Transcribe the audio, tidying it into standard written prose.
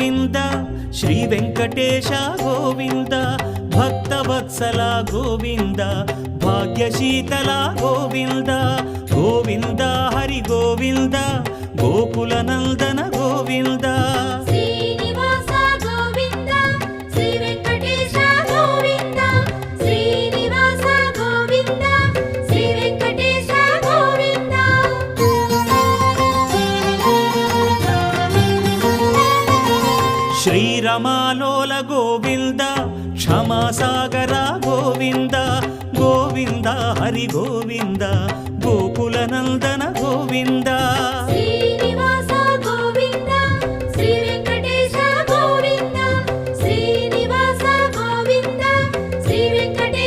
Govinda Shri Venkatesha Govinda Bhaktavatsala Govinda భాగ్యశీతల Govinda Govinda Hari Govinda Gokula Nandana Govinda Srinivasa Govinda Shri Venkatesha Govinda Srinivasa Govinda Shri Venkatesha Govinda శ్రీరమాలోల Govinda క్షమాసాగర Govinda Govinda Hari Govinda Gokula Nandana Govinda